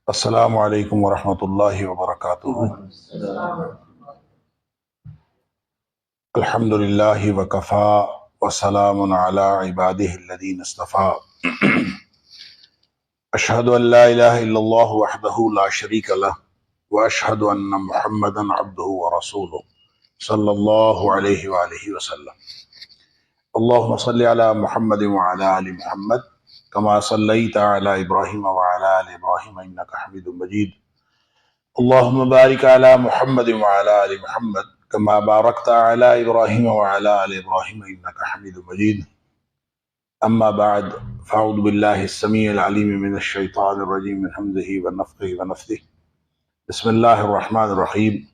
Assalamu alaikum wa rahmatullahi wa barakatuh. Alhamdulillahi wa kafa wa salamun ala ibadihi alladhina istafa. Ashhadu an la ilaha illallah wahdahu la sharika lah wa ashhadu anna Muhammadan abduhu wa rasuluh sallallahu alayhi wa alihi wa sallam. Allahumma salli ala Muhammadin wa ala ali Muhammad kama sallaita ala Ibrahim wa ala ali Ibrahim innaka Hamidum Majid. اللهم بارك على محمد وعلى آل محمد كما باركت على إبراهيم وعلى آل إبراهيم إنك حميد مجيد. أما بعد فأعوذ بالله السميع العليم من الشيطان الرجيم من همزه ونفخه ونفثه. بسم الله الرحمن الرحيم.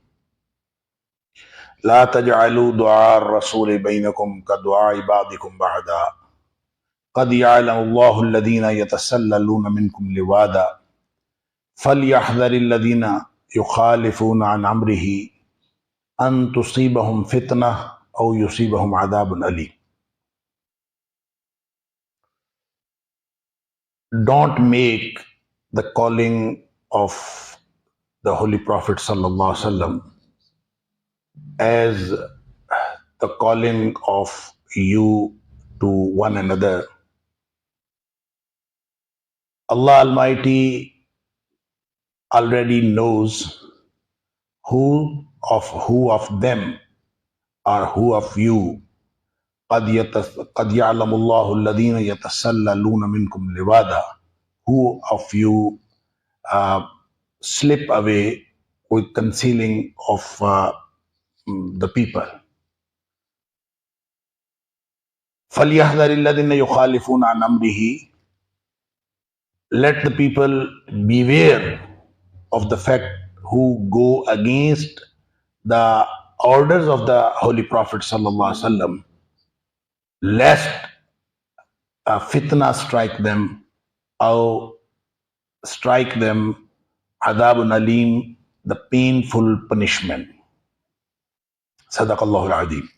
لا تجعلوا دعاء الرسول بينكم كدعاء بعضكم بعضا قد يعلم الله الذين يتسللون منكم لواذا فليحذر الذين يخالفون عن أمره أن تصيبهم فتنة أو يصيبهم عذاب أليم. Don't make the calling of the Holy Prophet sallallahu alaihi wasallam as the calling of you to one another. Allah Almighty already knows who of them or who of you قد يعلم الله الذين يتسللون منكم لواذا, who of you slip away with concealing of the people. فليحذر الذين يخالفون عن أمره, let the people beware of the fact who go against the orders of the Holy Prophet sallallahu alaihi wasallam, lest a fitna strike them, or strike them adabun alim, the painful punishment. Sadaqallahu al-Azim.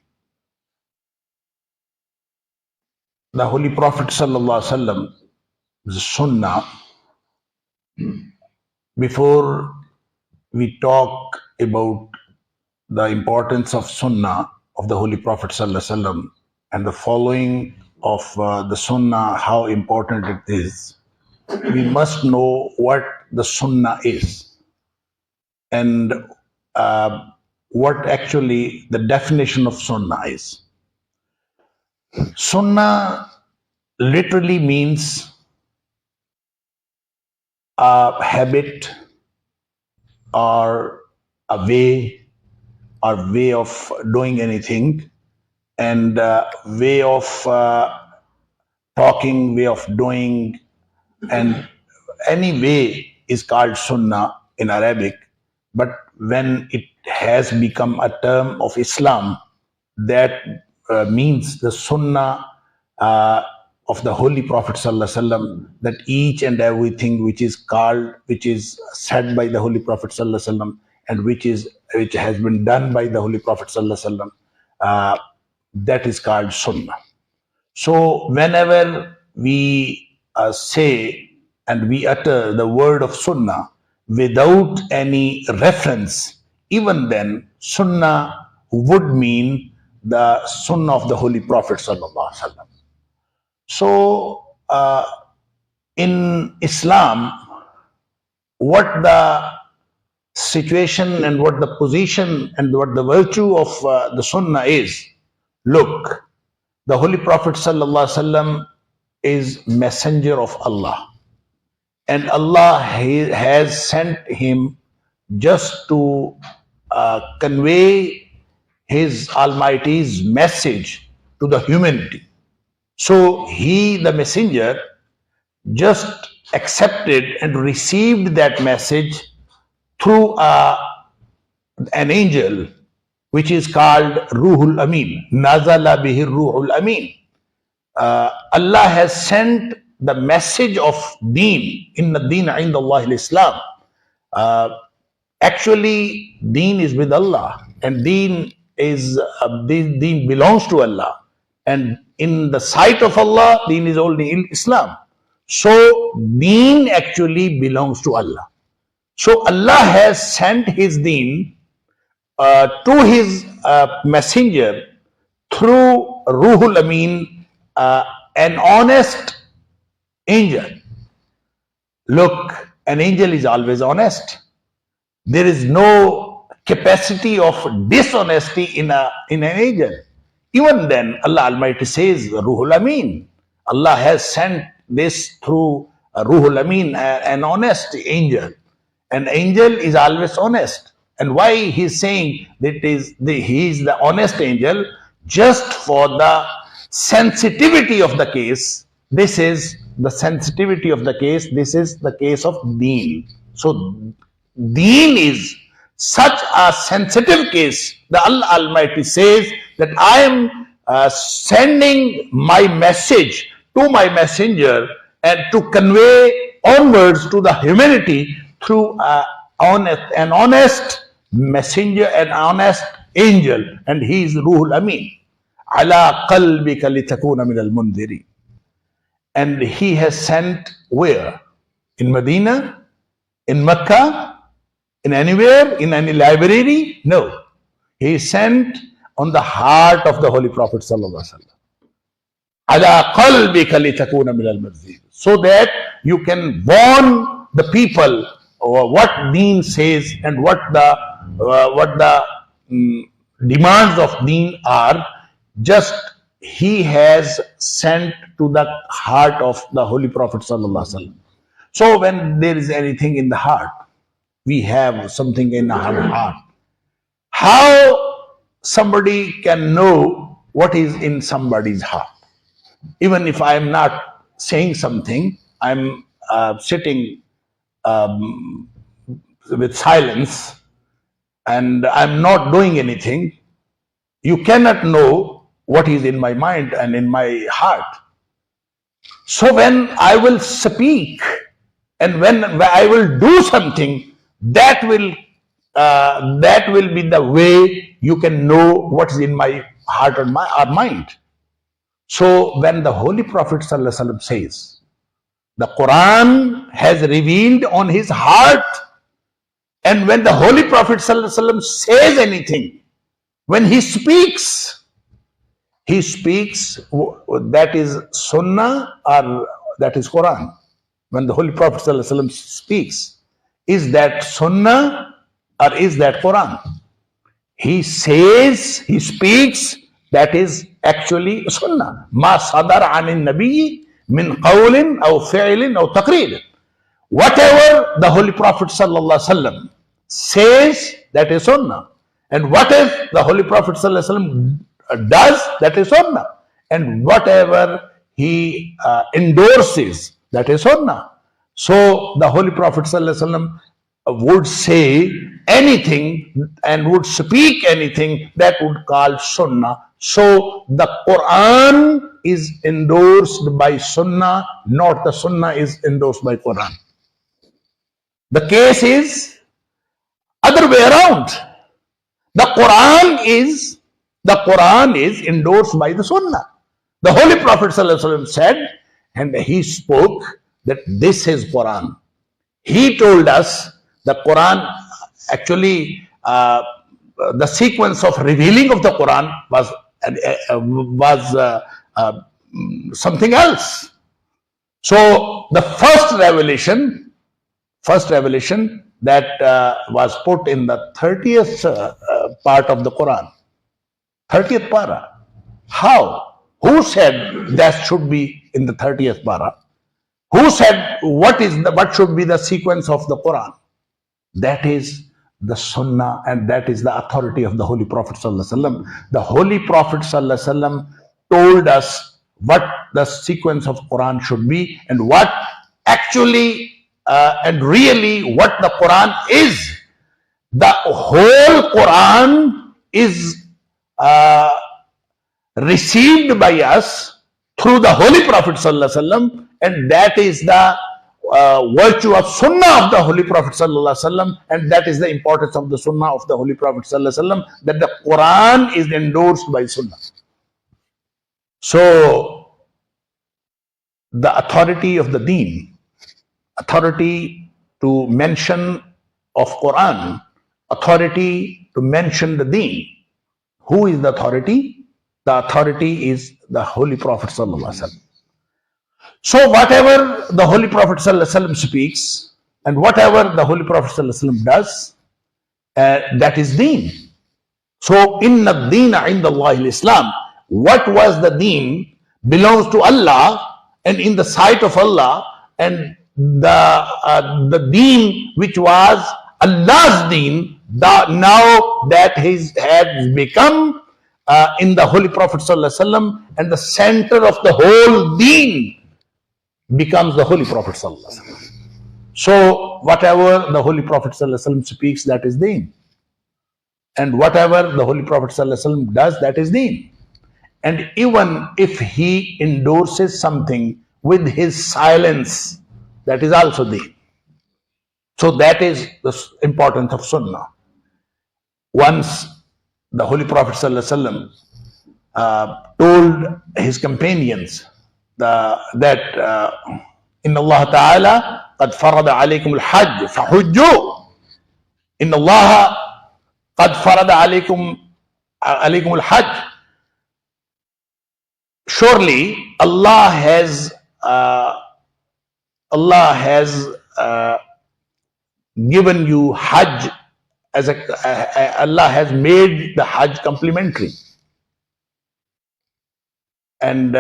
The Holy Prophet sallallahu alaihi wasallam, the Sunnah. Before we talk about the importance of Sunnah of the Holy Prophet ﷺ and the following of the Sunnah, how important it is, we must know what the Sunnah is and what actually the definition of Sunnah is. Sunnah literally means a habit or a way of doing anything, and way of talking, way of doing, and any way is called Sunnah in Arabic. But when it has become a term of Islam, that means the Sunnah of the Holy Prophet ﷺ, that each and everything which is said by the Holy Prophet ﷺ and which has been done by the Holy Prophet ﷺ, that is called Sunnah. So whenever we say and we utter the word of Sunnah without any reference, even then Sunnah would mean the Sunnah of the Holy Prophet ﷺ. So, in Islam, what the situation and what the position and what the virtue of the Sunnah is, look, the Holy Prophet ﷺ is messenger of Allah, and Allah has sent him just to convey His Almighty's message to the humanity. So he, the messenger, just accepted and received that message through an angel which is called Ruhul Amin. Nazala bihi Ruhul Amin. Allah has sent the message of Deen. Inna Deen inda Allah al-Islam. Actually, Deen is with Allah, and Deen belongs to Allah. And in the sight of Allah, Deen is only in Islam. So, Deen actually belongs to Allah. So Allah has sent His deen to His messenger through Ruhul Amin, an honest angel. Look, an angel is always honest. There is no capacity of dishonesty in an angel. Even then, Allah Almighty says, Ruhul Amin. Allah has sent this through Ruhul Amin, an honest angel. An angel is always honest. And why he's saying that he is the honest angel? Just for the sensitivity of the case. This is the sensitivity of the case. This is the case of deen. So deen is such a sensitive case that Allah Almighty says that I am sending my message to my messenger and to convey onwards to the humanity through an honest messenger, an honest angel, and he is Ruhul Amin. Ala qalbika litakuna min al-mundhiri. And he has sent where? In Medina? In Mecca? In anywhere? In any library? No. He is sent on the heart of the Holy Prophet sallallahu alaihi wasallam. Ala qalbika litakuna min al-mundhiri. So that you can warn the people what deen says and what the demands of deen are. Just he has sent to the heart of the Holy Prophet sallallahu alaihi wasallam. So when there is anything in the heart, we have something in our heart. How somebody can know what is in somebody's heart? Even if I am not saying something, I'm sitting with silence and I'm not doing anything, you cannot know what is in my mind and in my heart. So when I will speak and when I will do something, that will be the way you can know what is in my heart or my mind. So when the Holy Prophet ﷺ says, the Quran has revealed on his heart, and when the Holy Prophet ﷺ says anything, when he speaks, that is Sunnah or that is Quran. When the Holy Prophet ﷺ speaks, is that Sunnah or is that Quran? He says, he speaks, that is actually Sunnah. Ma sadar anin nabiyyi min qawlin aw fi'lin aw taqrir. Whatever the Holy Prophet ﷺ says, that is Sunnah. And what if the Holy Prophet ﷺ does, that is Sunnah. And whatever he endorses, that is Sunnah. So the Holy Prophet ﷺ would say anything and would speak anything that would call Sunnah. So the Quran is endorsed by Sunnah, not the Sunnah is endorsed by Quran. The case is other way around. The Quran is endorsed by the Sunnah. The Holy Prophet ﷺ said, and he spoke that this is Quran. He told us the Quran actually the sequence of revealing of the Quran was something else. So the first revelation that was put in the 30th part of the Quran, 30th para. How? Who said that should be in the 30th para? Who said what should be the sequence of the Quran? That is the Sunnah, and that is the authority of the Holy Prophet ﷺ. The Holy Prophet ﷺ told us what the sequence of Quran should be and what actually and really what the Quran is. The whole Quran is received by us through the Holy Prophet ﷺ, and that is the virtue of Sunnah of the Holy Prophet ﷺ, and that is the importance of the Sunnah of the Holy Prophet ﷺ, that the Quran is endorsed by Sunnah. So the authority of the deen, authority to mention of Quran authority to mention the deen. Who is the authority? The authority is the Holy Prophet sallallahu alaihi wasallam. So whatever the Holy Prophet sallallahu alaihi wasallam speaks and whatever the Holy Prophet sallallahu alaihi wasallam does, that is deen. So inna deena inda Allah Islam. What was the deen belongs to Allah and in the sight of Allah, and the deen which was Allah's deen, now that has become in the Holy Prophet sallallahu alaihi wasallam, and the center of the whole deen becomes the Holy Prophet sallallahu alaihi wasallam. So whatever the Holy Prophet sallallahu alaihi wasallam speaks, that is deen, and whatever the Holy Prophet sallallahu alaihi wasallam does, that is deen. And even if he endorses something with his silence, that is also deen. So that is the importance of Sunnah. Once the Holy Prophet ﷺ told his companions that Inna Allah Ta'ala qad farada alaykum al-hajj fahujju. Inna Allah qad farada alaykum al-hajj. Surely Allah has given you Hajj as Allah has made the Hajj complementary. And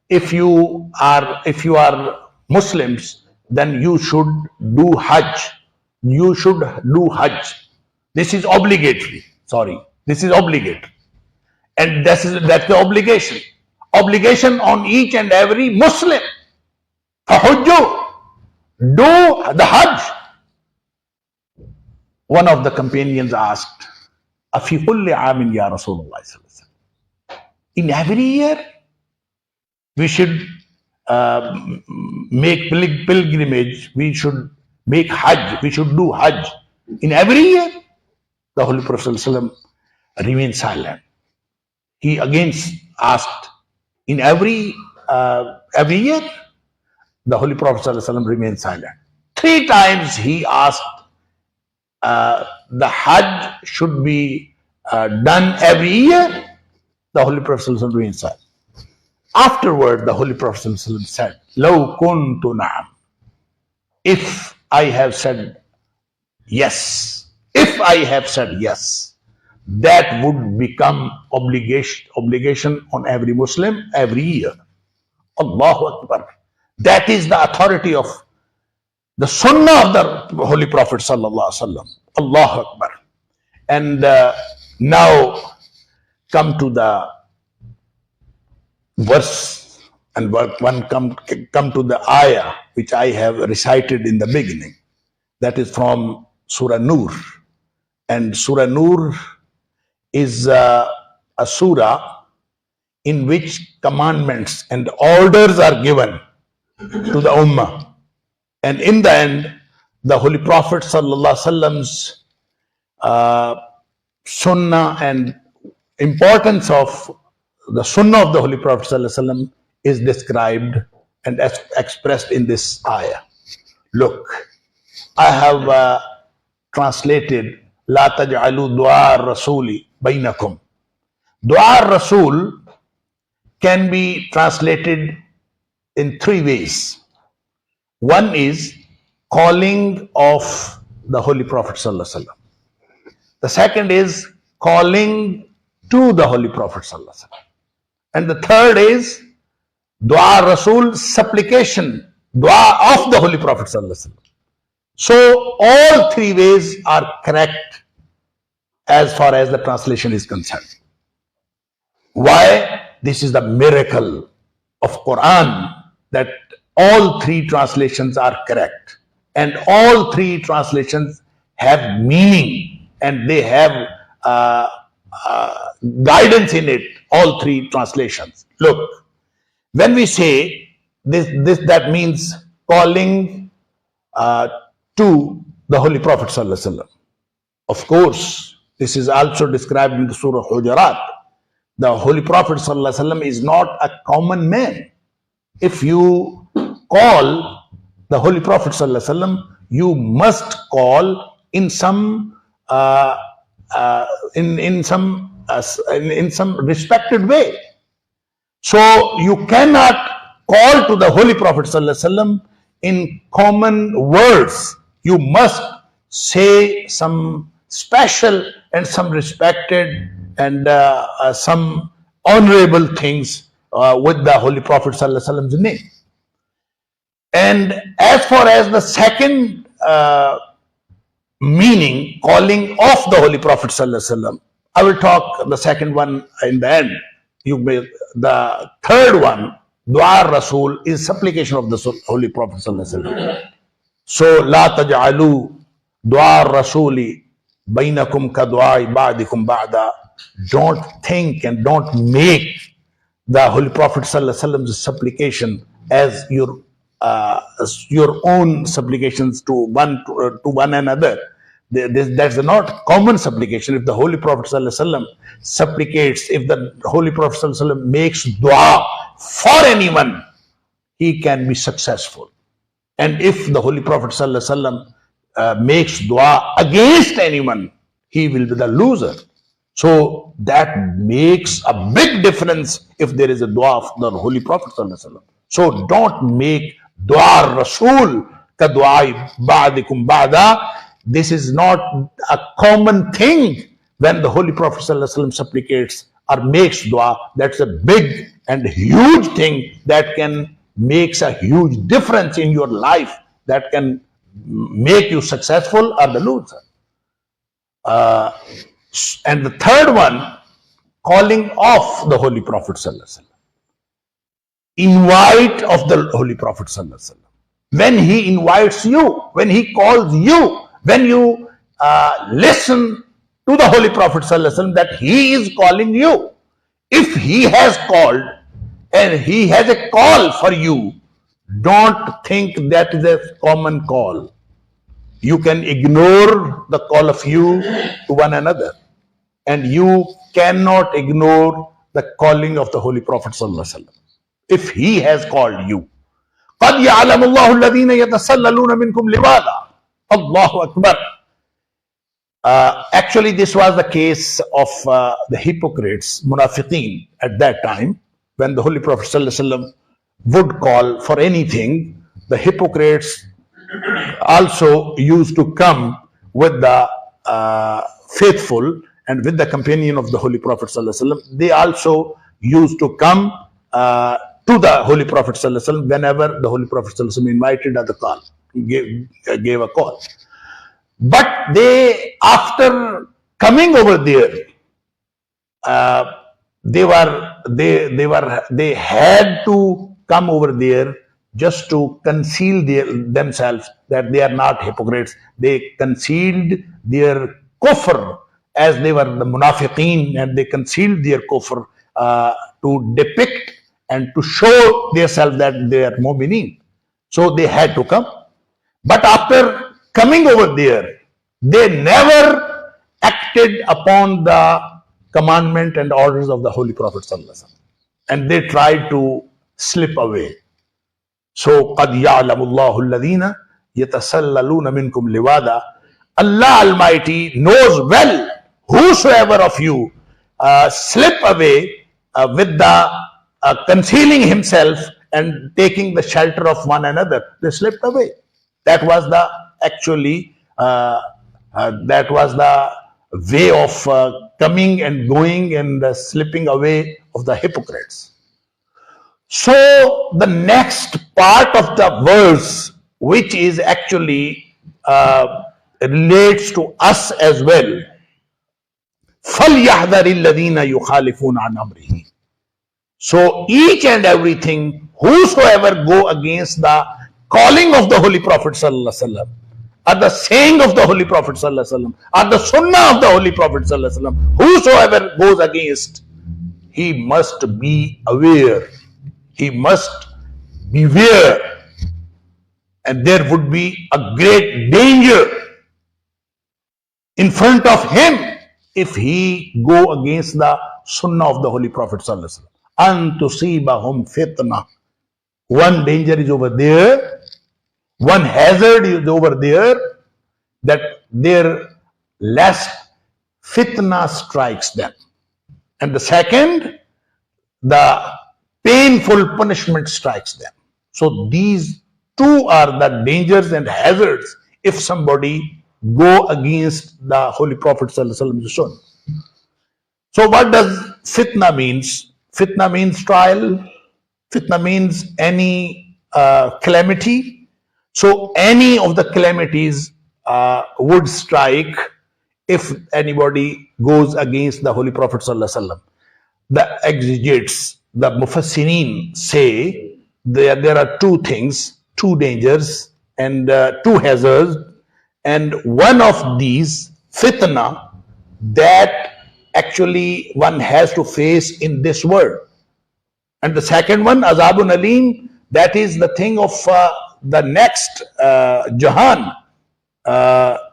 if you are Muslims, then you should do Hajj. You should do Hajj. This is obligatory. This is obligatory, and that's the obligation. Obligation on each and every Muslim. Fahujju, do the Hajj. One of the companions asked, Afi kulli aamin ya Rasulullah. In every year, we should make pilgrimage, we should make Hajj, we should do Hajj. In every year, the Holy Prophet ﷺ remained silent. He again asked, in every year, the Holy Prophet ﷺ remained silent. 3 times he asked, the Hajj should be done every year. The Holy Prophet ﷺ remained silent. Afterward, the Holy Prophet ﷺ said, Law kuntu na'am. If I have said yes, that would become obligation on every Muslim every year. Allahu Akbar. That is the authority of the Sunnah of the Holy Prophet sallallahu alaihi wasallam. Allahu Akbar. And now come to the verse, and come to the ayah which I have recited in the beginning. That is from Surah Nur. And Surah Nur is a surah in which commandments and orders are given to the Ummah. And in the end, the Holy Prophet sallallahu alaihi wasallam's Sunnah and importance of the Sunnah of the Holy Prophet sallallahu alaihi wasallam is described and expressed in this ayah. Look, I have translated La taj'alu du'a rasuli bainakum. Du'a Rasul can be translated in 3 ways. One is calling of the Holy Prophet sallallahu alaihi wasallam. The second is calling to the Holy Prophet sallallahu alaihi wasallam. And the third is Dua Rasul, supplication, dua of the Holy Prophet sallallahu alaihi wasallam. So all 3 ways are correct as far as the translation is concerned. Why? This is the miracle of Quran, that all 3 translations are correct, and all 3 translations have meaning, and they have guidance in it, all 3 translations. Look, when we say this that means calling to the Holy Prophet sallallahu alaihi wasallam. Of course, this is also described in the Surah Hujurat. The Holy Prophet sallallahu alaihi wasallam is not a common man. If you call the Holy Prophet sallallahu alaihi wasallam, you must call in some in some respected way. So you cannot call to the Holy Prophet ﷺ in common words. You must say some special and some respected and some honorable things with the Holy Prophet ﷺ's name. And as far as the second meaning, calling of the Holy Prophet ﷺ, I will talk the second one in the end. The third one, Dua Rasul, is supplication of the Holy Prophet ﷺ. So, La taj'alu Dua Rasuli bainakum ka du'ai ba'dikum ba'da. Don't think and don't make the Holy Prophet ﷺ's supplication as your own supplications to one another. That's not common supplication. If the Holy Prophet ﷺ supplicates, if the Holy Prophet ﷺ makes dua for anyone, he can be successful. And if the Holy Prophet ﷺ makes dua against anyone, he will be the loser. So that makes a big difference if there is a dua of the Holy Prophet ﷺ. So don't make dua Rasul ka du'ai ba'dikum ba'da. This is not a common thing when the Holy Prophet ﷺ supplicates or makes dua. That's a big and huge thing that can makes a huge difference in your life, that can make you successful or the loser. And the third one, calling of the Holy Prophet ﷺ. Invite of the Holy Prophet ﷺ. When he invites you, when he calls you, when you listen to the Holy Prophet ﷺ, that he is calling you. If he has called and he has a call for you, don't think that is a common call. You can ignore the call of you to one another, and you cannot ignore the calling of the Holy Prophet ﷺ. If he has called you, قَدْ يَعْلَمُ اللَّهُ الَّذِينَ يَتَسَلَّلُونَ مِنْكُمْ لِوَاذًا. Allahu Akbar. Actually, this was the case of the hypocrites, munafiqeen, at that time, when the Holy Prophet ﷺ would call for anything. The hypocrites also used to come with the faithful and with the companion of the Holy Prophet ﷺ. They also used to come to the Holy Prophet ﷺ whenever the Holy Prophet ﷺ invited at the call, gave a call. But they, after coming over there, they had to come over there just to conceal themselves, that they are not hypocrites. They concealed their kufr, as they were the munafiqeen, and they concealed their kufr to depict and to show themselves that they are mu'mineen. So they had to come. But after coming over there, they never acted upon the commandment and orders of the Holy Prophet ﷺ, and they tried to slip away. So, قَدْ يَعْلَمُ اللَّهُ الَّذِينَ يَتَسَلَّلُونَ مِنْكُمْ لِوَاذًا. Allah Almighty knows well whosoever of you slip away with the concealing himself and taking the shelter of one another. They slipped away. That was the actually that was the way of coming and going and slipping away of the hypocrites. So the next part of the verse, which is actually relates to us as well, فَلْيَحْذَرِ الَّذِينَ يُخَالِفُونَ عَنْ أَمْرِهِ. So each and everything, whosoever go against the calling of the Holy Prophet ﷺ, or the saying of the Holy Prophet ﷺ, or the Sunnah of the Holy Prophet ﷺ, whosoever goes against, he must be aware. He must beware, and there would be a great danger in front of him if he go against the Sunnah of the Holy Prophet ﷺ. An tusibahum fitna. One danger is over there, one hazard is over there, that their lest fitna strikes them. And the second, the painful punishment strikes them. So these two are the dangers and hazards if somebody go against the Holy Prophet ﷺ sunnah. So what does fitna means? Fitna means trial. Fitna means any calamity. So any of the calamities would strike if anybody goes against the Holy Prophet ﷺ. The exegetes, the mufassirin say there are two things, two dangers and two hazards, and one of these, fitna, that actually one has to face in this world. And the second one, azabun alim, that is the thing of the next jahan,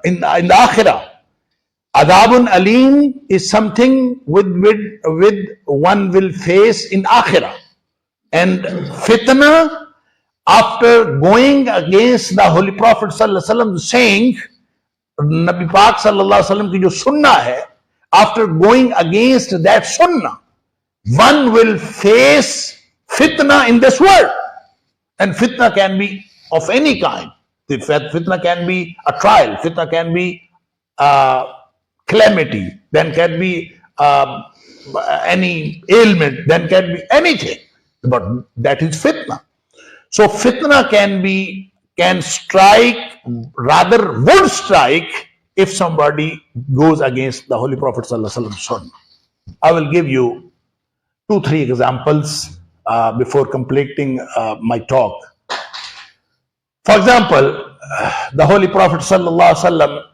in the akhirah. Adabun alim is something with one will face in akhirah. And fitna, after going against the Holy Prophet sallallahu alaihi wasallam, saying Nabi Pak sallallahu alaihi wasallam ki jo sunnah hai, after going against that sunnah, one will face fitna in this world. And fitna can be of any kind. Fitna can be a trial, fitna can be calamity, then can be any ailment, then can be anything, but that is fitna. So fitna can strike, rather would strike, if somebody goes against the Holy Prophet ﷺ sunnah. I will give you 2-3 examples before completing my talk. For example, the Holy Prophet ﷺ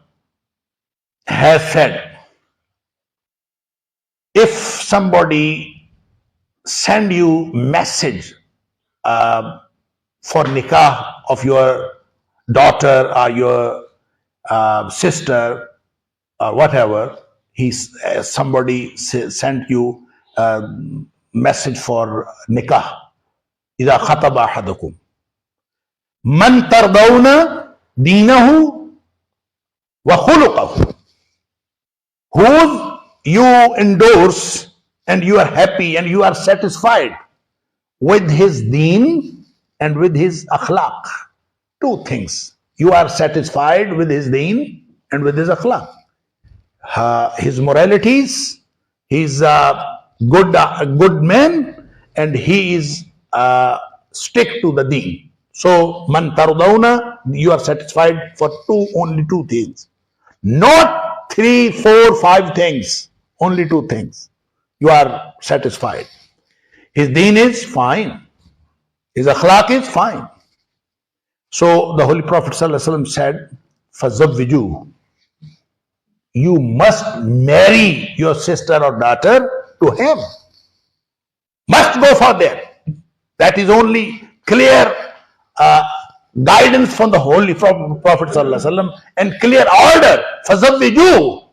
has said, if somebody send you message for nikah of your daughter or your sister or whatever, somebody sent you a message for nikah. إذا خطب أحدكم من ترضون دينه وخلقه, whose you endorse and you are happy and you are satisfied with his deen and with his akhlaq. Two things. You are satisfied with his deen and with his akhlaq. His moralities, he's a good man, and he is stick to the deen. So, man tardawna, you are satisfied for only two things. Not 3, 4, 5 things. Only 2 things. You are satisfied. His deen is fine. His akhlaq is fine. So the Holy Prophet ﷺ said, فَزَوِّجُوهُ, you must marry your sister or daughter to him. Must go for that. That is only clear guidance from the Holy Prophet ﷺ and clear order. فَزَوِّجُوهُ.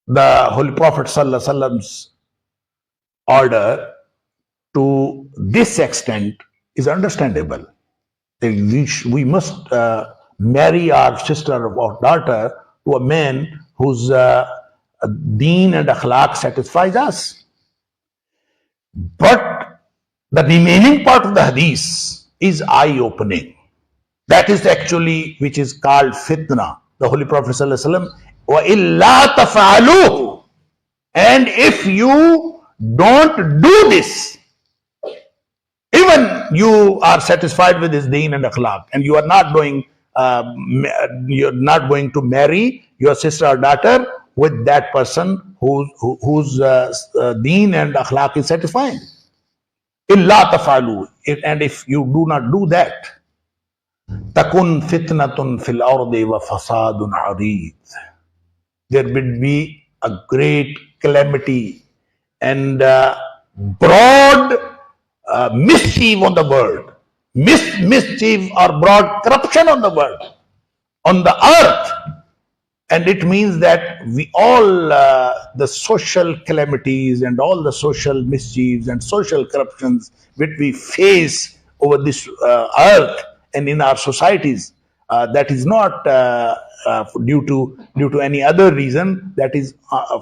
The Holy Prophet ﷺ's order to this extent is understandable. We must marry our sister or daughter to a man whose deen and akhlaq satisfies us. But the remaining part of the hadith is eye-opening. That is actually which is called fitna. The Holy Prophet ﷺ, وَإِلَّا تَفْعَلُوهُ, and if you don't do this, even you are satisfied with his deen and akhlaq, and you are not going to marry your sister or daughter with that person whose deen and akhlaq is satisfying. إِلَّا تَفْعَلُوهُ, and if you do not do that, تَكُنْ فِتْنَةٌ فِي الْأَرْضِ وَفَسَادٌ عَرِيضٌ, there will be a great calamity and broad mischief on the world, mischief or broad corruption on the world, on the earth. And it means that we all the social calamities and all the social mischiefs and social corruptions which we face over this earth and in our societies that is not due to any other reason. That is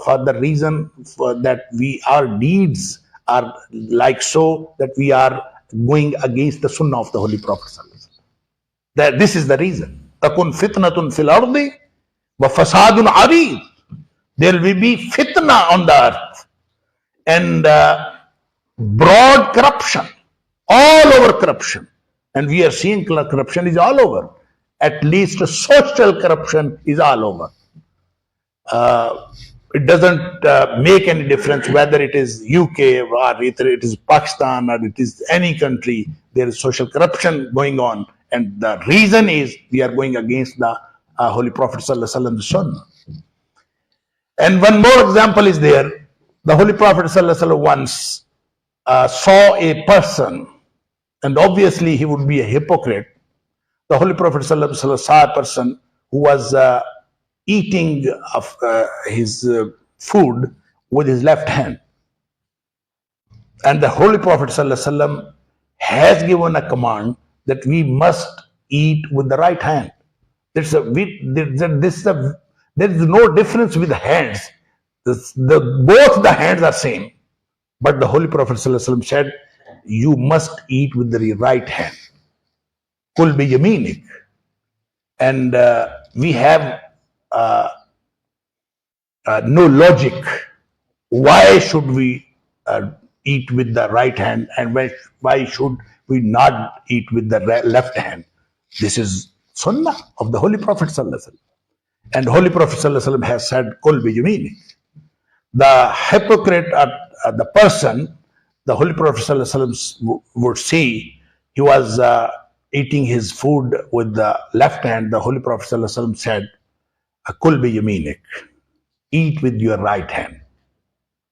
for the reason that our deeds are like so that we are going against the Sunnah of the Holy Prophet sallallahu alaihi wasallam. That this is the reason. Takun fitnatun fil ardi wa fasadun arid. There will be fitna on the earth and broad corruption, all over corruption. And we are seeing corruption is all over. At least social corruption is all over. It doesn't make any difference whether it is UK or it is Pakistan or it is any country. There is social corruption going on. And the reason is we are going against the Holy Prophet sallallahu alaihi wasallam, the Sunnah. And one more example is there. The Holy Prophet sallallahu alaihi wasallam once saw a person, and obviously he would be a hypocrite. The Holy Prophet sallallahu alaihi wasallam saw a person who was eating of his food with his left hand. And the Holy Prophet sallallahu alaihi wasallam has given a command that we must eat with the right hand. There is no difference with the hands. Both the hands are same. But the Holy Prophet sallallahu alaihi wasallam said, you must eat with the right hand. Kul bi yaminik. And we have no logic. Why should we eat with the right hand, and why should we not eat with the left hand? This is Sunnah of the Holy Prophet sallallahu alaihi wasallam. And Holy Prophet sallallahu alaihi wasallam has said, Kul bi yaminik. The hypocrite, the person, the Holy Prophet sallallahu alaihi wasallam would see, he was eating his food with the left hand. The Holy Prophet sallallahu alaihi wasallam said, Kul bi yaminik, eat with your right hand.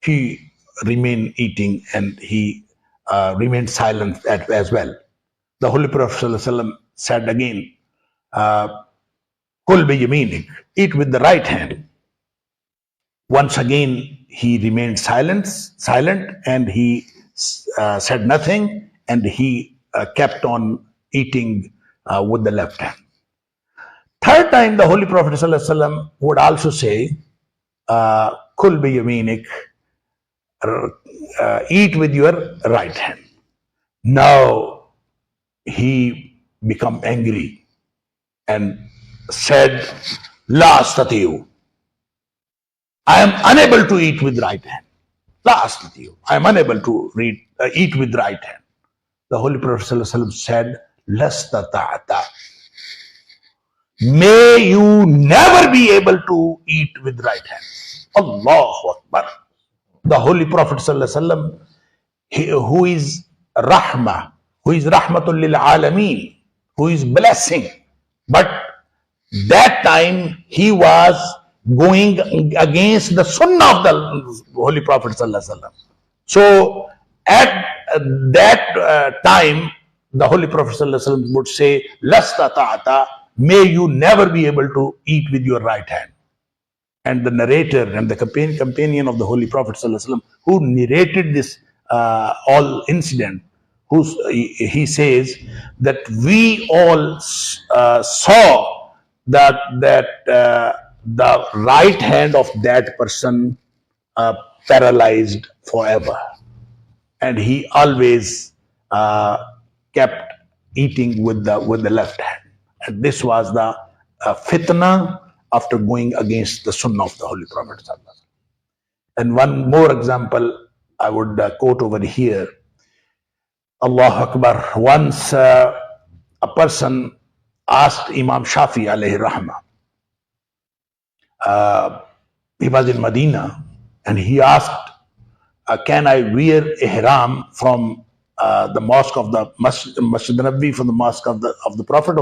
He remained eating and he remained silent as well. The Holy Prophet sallallahu alaihi wasallam said again, Kul bi yaminik, eat with the right hand. Once again, he remained silent, and he said nothing, and he kept on eating with the left hand. Third time, the Holy Prophet ﷺ would also say, Kul bi yaminik, eat with your right hand. Now, he became angry and said, La astati'u, I am unable to eat with right hand. La astati'u, I am unable to eat with right hand. The Holy Prophet ﷺ said, Lastata'ata, may you never be able to eat with right hand. Allahu Akbar. The Holy Prophet ﷺ, who is Rahmah, who is Rahmatul lil Alameen, who is blessing. But that time he was going against the Sunnah of the Holy Prophet ﷺ. So at that time, the Holy Prophet ﷺ would say, Lasta ta'ata, may you never be able to eat with your right hand. And the narrator and the companion of the Holy Prophet ﷺ, who narrated this all incident, he says that we all saw that the right hand of that person paralyzed forever. And he always kept eating with the left hand. And this was the fitna after going against the Sunnah of the Holy Prophet. And one more example I would quote over here. Allahu Akbar. Once a person asked Imam Shafi alayhi rahmah. He was in Medina and he asked, can I wear ihram from the mosque of the Masjid Nabawi, from the mosque of the Prophet,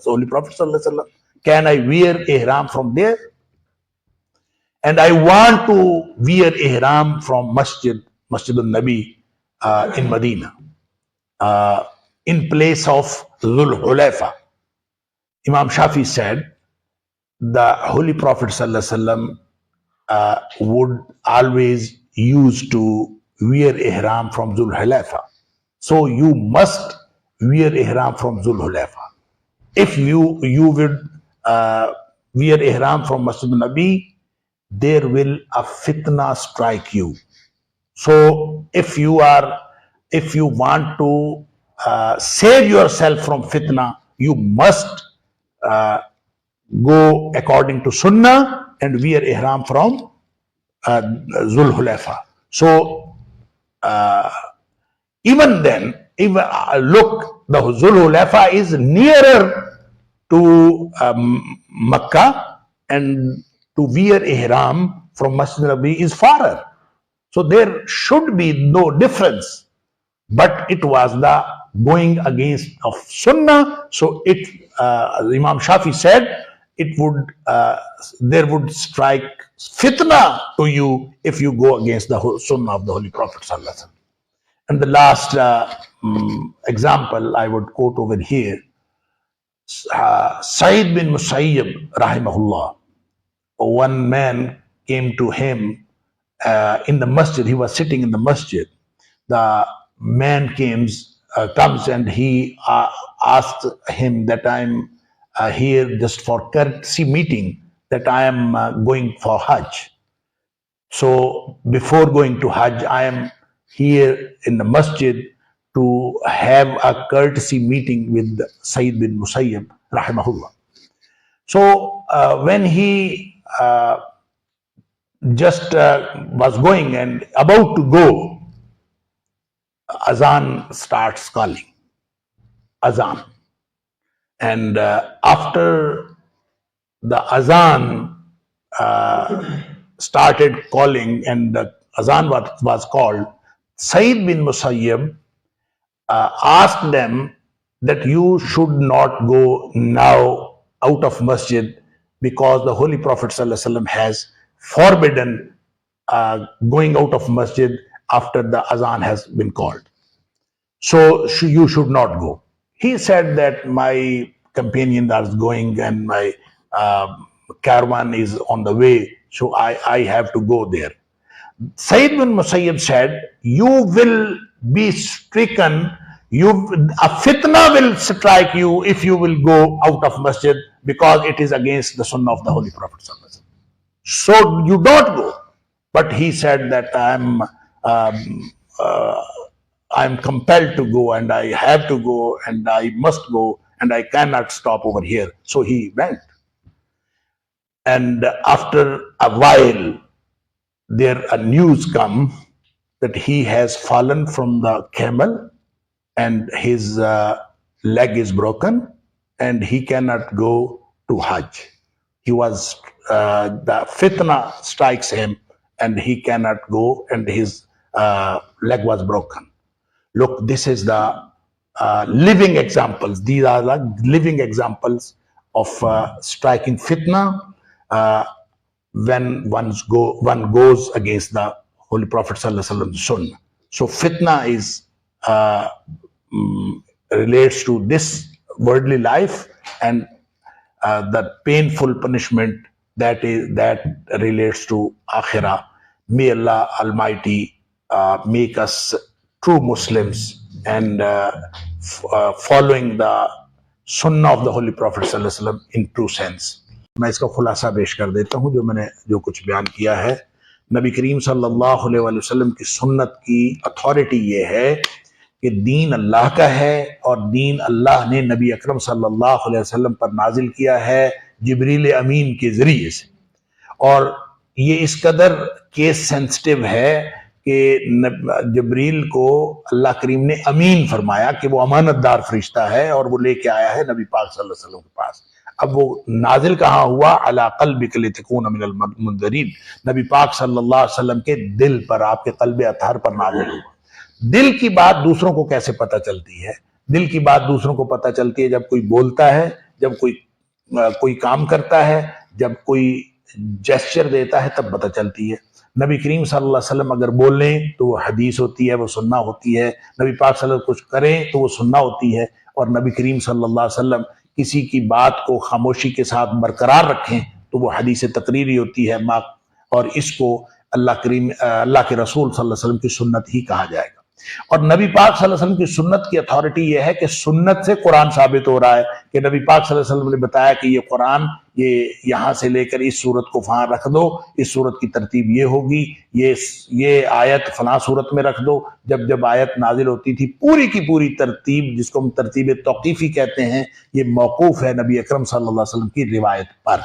Holy Prophet sallallahu alaihi wasallam? Can I wear ihram from there? And I want to wear ihram from Masjid al-Nabi in Medina, in place of Dhul Hulaifa. Imam Shafi said, the Holy Prophet ﷺ would always used to wear ihram from Dhul Hulaifa. So you must wear ihram from Dhul Hulaifa. if you would wear ihram from Masjid Nabi, there will a fitna strike you. So if you want to save yourself from fitna, you must go according to Sunnah and wear ihram from Zul Hulaifa. So even then, look, the Zul Hulaifa is nearer to Makkah, and to wear ihram from Masjid Nabi is farther. So there should be no difference, but it was the going against of Sunnah. So Imam Shafi said it would there would strike fitna to you if you go against the Sunnah of the Holy Prophet Sallallahu Alaihi Wasallam. And the last example I would quote over here, Sa'id bin Musayyib rahimahullah. One man came to him in the masjid. He was sitting in the masjid. The man comes and he asked him that I'm here just for courtesy meeting, that I am going for Hajj. So before going to Hajj, I am here in the masjid to have a courtesy meeting with Sayyid bin Musayyib rahimahullah. So when he just was going and about to go, Azan starts calling. Azan. And after the Azan started calling and the Azan was called, Sayyid bin Musayyib asked them that you should not go now out of masjid, because the Holy Prophet ﷺ has forbidden going out of masjid after the azan has been called. So you should not go. He said that my companion is going and my caravan is on the way, so I have to go there. Sayyid bin Musayyib said, you will be stricken, a fitna will strike you if you will go out of masjid, because it is against the Sunnah of the Holy Prophet. So you don't go. But he said that I'm compelled to go, and I have to go, and I must go, and I cannot stop over here. So he went. And after a while, there a news come that he has fallen from the camel and his leg is broken and he cannot go to Hajj. He was, the fitna strikes him and he cannot go, and his leg was broken. Look, this is the living examples. These are the living examples of striking fitna when one goes against the Holy Prophet ﷺ Sunnah. So fitna is relates to this worldly life, and the painful punishment that relates to akhirah. May Allah Almighty make us true Muslims and following the Sunnah of the Holy Prophet ﷺ in true sense. मैं इसका खुलासा पेश कर देता हूँ। मैंने जो कुछ बयान किया है, नबी करीम सल्लल्लाहु अलैहि वसल्लम की सुन्नत की अथॉरिटी ये है कि दीन अल्लाह का है और दीन अल्लाह ने नबी अकरम सल्लल्लाहु अलैहि वसल्लम पर नाजिल किया है जिब्रील अमीन के जरिए से। और ये इस कदर केस सेंसिटिव है कि जिब्रील को अल्लाह करीम ने अमीन फरमाया कि वो अमानतदार फरिश्ता है और वो लेके आया है नबी पाक सल्लल्लाहु अलैहि वसल्लम के पास। अब वो नाजिल कहाँ हुआ? अला क़ल्बिक लितकून मिनल मुनज़रीन, नबी पाक सल्लल्लाहु अलैहि वसल्लम के दिल पर, आपके क़ल्ब अतहर पर नाजिल हुआ। दिल की बात दूसरों को कैसे पता चलती है? दिल की बात दूसरों को पता चलती है जब कोई बोलता है, जब कोई काम करता है, जब कोई जेस्चर देता है, तब पता चलती है। नबी करीम सल्लल्लाहु अलैहि वसल्लम अगर बोलें तो वो हदीस होती है, वो सुन्ना होती है। नबी पाक सल्लल्लाहु अलैहि वसल्लम कुछ करें तो वो सुन्ना होती है। और नबी करीम सल्लल्लाहु अलैहि वसल्लम किसी की बात को खामोशी के साथ बरकरार रखें तो वो हदीस तकरीरी होती है। और इसको अल्लाह के रसूल सल्लल्लाहु अलैहि वसल्लम की सुन्नत ही कहा जाएगा। اور نبی پاک صلی اللہ علیہ وسلم کی سنت کی اتھارٹی یہ ہے کہ سنت سے قرآن ثابت ہو رہا ہے کہ نبی پاک صلی اللہ علیہ وسلم نے بتایا کہ یہ قرآن یہ یہاں سے لے کر اس صورت کو وہاں رکھ دو، اس صورت کی ترتیب یہ ہوگی، یہ آیت فلاں صورت میں رکھ دو۔ جب جب آیت نازل ہوتی تھی پوری کی پوری ترتیب، جس کو ہم ترتیب توقیفی کہتے ہیں، یہ موقوف ہے نبی اکرم صلی اللہ علیہ وسلم کی روایت پر۔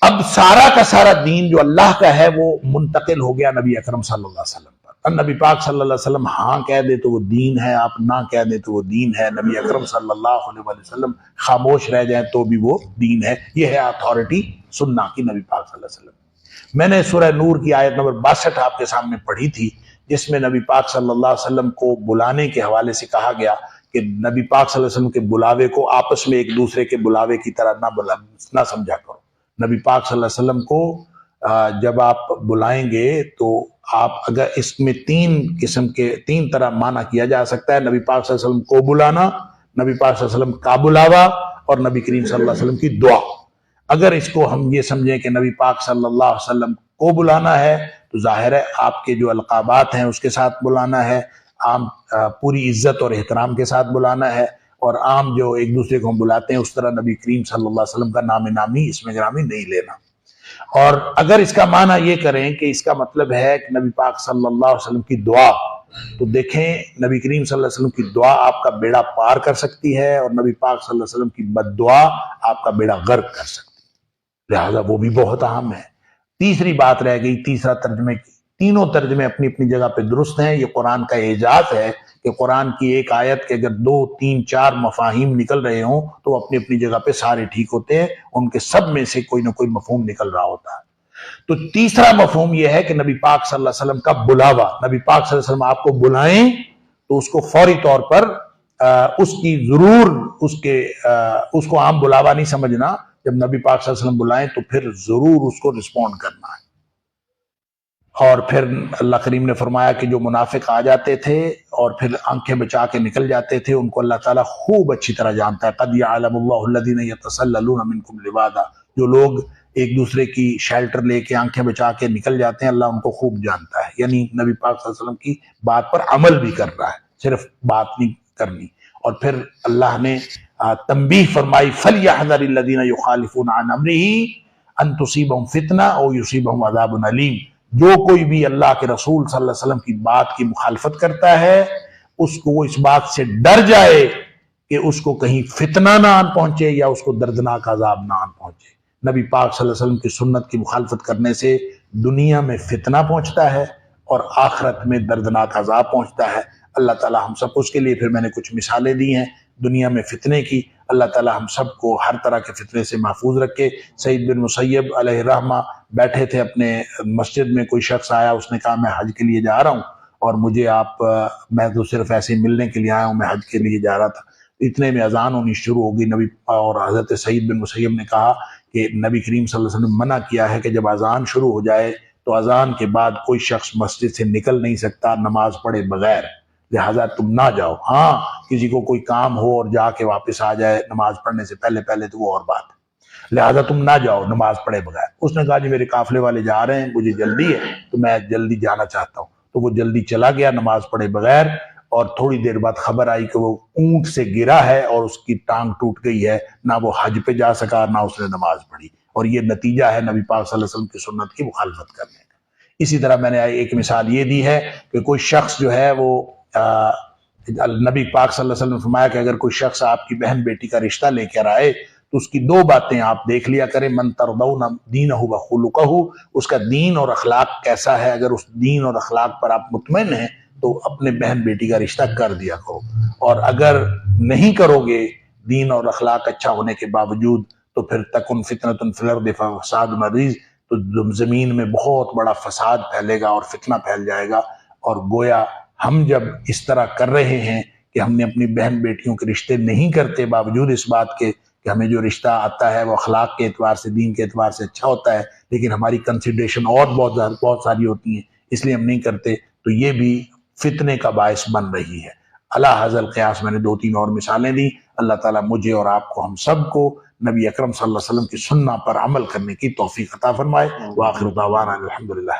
اب سارا کا سارا دین جو اللہ کا ہے وہ منتقل ہو گیا نبی اکرم صلی اللہ علیہ وسلم پر۔ اب نبی پاک صلی اللہ علیہ وسلم ہاں کہہ دے تو وہ دین ہے، آپ نہ کہہ دے تو وہ دین ہے، نبی اکرم صلی اللہ علیہ وسلم خاموش رہ جائیں تو بھی وہ دین ہے۔ یہ ہے اتھارٹی سنہ کی نبی پاک صلی اللہ علیہ وسلم۔ میں نے سورہ نور کی آیت نمبر 62 آپ کے سامنے پڑھی تھی، جس میں نبی پاک صلی اللہ علیہ وسلم کو بلانے کے حوالے سے کہا گیا کہ نبی پاک صلی اللہ علیہ وسلم کے بلاوے کو آپس میں ایک دوسرے کے بلاوے کی طرح نہ سمجھا کرو۔ نبی پاک صلی اللہ علیہ وسلم کو جب آپ بلائیں گے تو آپ اگر اس میں تین طرح معنی کیا جا سکتا ہے، نبی پاک صلی اللہ علیہ وسلم کو بلانا، نبی پاک صلی اللہ علیہ وسلم کا بلاوا، اور نبی کریم صلی اللہ علیہ وسلم کی دعا۔ اگر اس کو ہم یہ سمجھیں کہ نبی پاک صلی اللہ علیہ وسلم کو بلانا ہے تو ظاہر ہے آپ کے جو القابات ہیں اس کے ساتھ بلانا ہے، عام پوری عزت اور احترام کے ساتھ بلانا ہے، اور عام جو ایک دوسرے کو ہم بلاتے ہیں اس طرح نبی کریم صلی اللہ علیہ وسلم کا نام نامی اسم گرامی نہیں لینا۔ اور اگر اس کا معنی یہ کریں کہ اس کا مطلب ہے کہ نبی پاک صلی اللہ علیہ وسلم کی دعا، تو دیکھیں نبی کریم صلی اللہ علیہ وسلم کی دعا آپ کا بیڑا پار کر سکتی ہے، اور نبی پاک صلی اللہ علیہ وسلم کی بد دعا آپ کا بیڑا غرق کر سکتی ہے، لہذا وہ بھی بہت اہم ہے۔ تیسری بات رہ گئی، تیسرا ترجمے کی، تینوں ترجمے اپنی اپنی جگہ پہ درست ہیں۔ یہ قرآن کا اعجاز ہے کہ قرآن کی ایک آیت کے اگر 2 3 4 مفاہیم نکل رہے ہوں تو اپنی اپنی جگہ پہ سارے ٹھیک ہوتے ہیں، ان کے سب میں سے کوئی نہ کوئی مفہوم نکل رہا ہوتا ہے۔ تو تیسرا مفہوم یہ ہے کہ نبی پاک صلی اللہ علیہ وسلم کا بلاوا، نبی پاک صلی اللہ علیہ وسلم آپ کو بلائیں تو اس کو فوری طور پر اس کی ضرور اس کو عام بلاوا نہیں سمجھنا، جب نبی پاک صلی اللہ علیہ وسلم بلائیں تو پھر ضرور اس کو رسپونڈ کرنا ہے۔ اور پھر اللہ کریم نے فرمایا کہ جو منافق آ جاتے تھے اور پھر آنکھیں بچا کے نکل جاتے تھے، ان کو اللہ تعالیٰ خوب اچھی طرح جانتا ہے۔ قد یعلم اللہ الذین یتسللون منکم لواذا، جو لوگ ایک دوسرے کی شیلٹر لے کے آنکھیں بچا کے نکل جاتے ہیں، اللہ ان کو خوب جانتا ہے۔ یعنی نبی پاک صلی اللہ علیہ وسلم کی بات پر عمل بھی کر رہا ہے، صرف بات نہیں کرنی۔ اور پھر اللہ نے تنبیہ فرمائی فَلْيَحْذَرِ الَّذِينَ يُخَالِفُونَ عَنْ أَمْرِهِ أَن تُصِيبَهُمْ فِتْنَةٌ أَوْ يُصِيبَهُمْ عَذَابٌ أَلِيمٌ، جو کوئی بھی اللہ کے رسول صلی اللہ علیہ وسلم کی بات کی مخالفت کرتا ہے اس کو وہ اس بات سے ڈر جائے کہ اس کو کہیں فتنہ نہ آن پہنچے یا اس کو دردناک عذاب نہ آن پہنچے۔ نبی پاک صلی اللہ علیہ وسلم کی سنت کی مخالفت کرنے سے دنیا میں فتنہ پہنچتا ہے اور آخرت میں دردناک عذاب پہنچتا ہے۔ اللہ تعالیٰ ہم سب کو، اس کے لیے پھر میں نے کچھ مثالیں دی ہیں دنیا میں فتنے کی، اللہ تعالیٰ ہم سب کو ہر طرح کے فتنے سے محفوظ رکھے۔ سعید بن مسیب علیہ الرحمہ بیٹھے تھے اپنے مسجد میں، کوئی شخص آیا، اس نے کہا میں حج کے لیے جا رہا ہوں اور مجھے میں تو صرف ایسے ہی ملنے کے لیے آیا ہوں، میں حج کے لیے جا رہا تھا۔ اتنے میں اذان ہونی شروع ہوگی، نبی اور حضرت سعید بن مسیب نے کہا کہ نبی کریم صلی اللہ علیہ وسلم منع کیا ہے کہ جب اذان شروع ہو جائے تو اذان کے بعد کوئی شخص مسجد سے نکل نہیں سکتا نماز پڑھے بغیر، لہٰذا تم نہ جاؤ۔ ہاں کسی کو کوئی کام ہو اور جا کے واپس آ جائے نماز پڑھنے سے پہلے تو وہ اور بات ہے، لہٰذا تم نہ جاؤ نماز پڑھے بغیر۔ اس نے کہا جی میرے قافلے والے جا رہے ہیں، مجھے جلدی ہے تو میں جلدی جانا چاہتا ہوں، تو وہ جلدی چلا گیا نماز پڑھے بغیر، اور تھوڑی دیر بعد خبر آئی کہ وہ اونٹ سے گرا ہے اور اس کی ٹانگ ٹوٹ گئی ہے، نہ وہ حج پہ جا سکا نہ اس نے نماز پڑھی، اور یہ نتیجہ ہے نبی پاک صلی اللہ علیہ وسلم کی سنت کی مخالفت کرنے کا۔ اسی طرح میں نے ایک مثال یہ دی ہے کہ کوئی شخص جو ہے وہ نبی پاک صلی اللہ علیہ وسلم نے فرمایا کہ اگر کوئی شخص آپ کی بہن بیٹی کا رشتہ لے کر آئے تو اس کی 2 باتیں آپ دیکھ لیا کریں، من ترضون دینہ وخلقہ، اس کا دین اور اخلاق کیسا ہے، اگر اس دین اور اخلاق پر آپ مطمئن ہیں تو اپنے بہن بیٹی کا رشتہ کر دیا کرو، اور اگر نہیں کرو گے دین اور اخلاق اچھا ہونے کے باوجود تو پھر تکن فتنۃ فی الارض فساد عریض، تو زمین میں بہت بڑا فساد پھیلے گا اور فتنہ پھیل جائے گا۔ اور گویا ہم جب اس طرح کر رہے ہیں کہ ہم نے اپنی بہن بیٹیوں کے رشتے نہیں کرتے، باوجود اس بات کے کہ ہمیں جو رشتہ آتا ہے وہ اخلاق کے اعتبار سے، دین کے اعتبار سے اچھا ہوتا ہے، لیکن ہماری کنسیڈریشن اور بہت ساری ہوتی ہیں، اس لیے ہم نہیں کرتے، تو یہ بھی فتنے کا باعث بن رہی ہے۔ علی ھذا القیاس میں نے 2 3 اور مثالیں دی۔ اللہ تعالیٰ مجھے اور آپ کو، ہم سب کو نبی اکرم صلی اللہ علیہ وسلم کی سنہ پر عمل کرنے کی توفیق عطا فرمائے۔ وآخر دعوانا الحمدللہ۔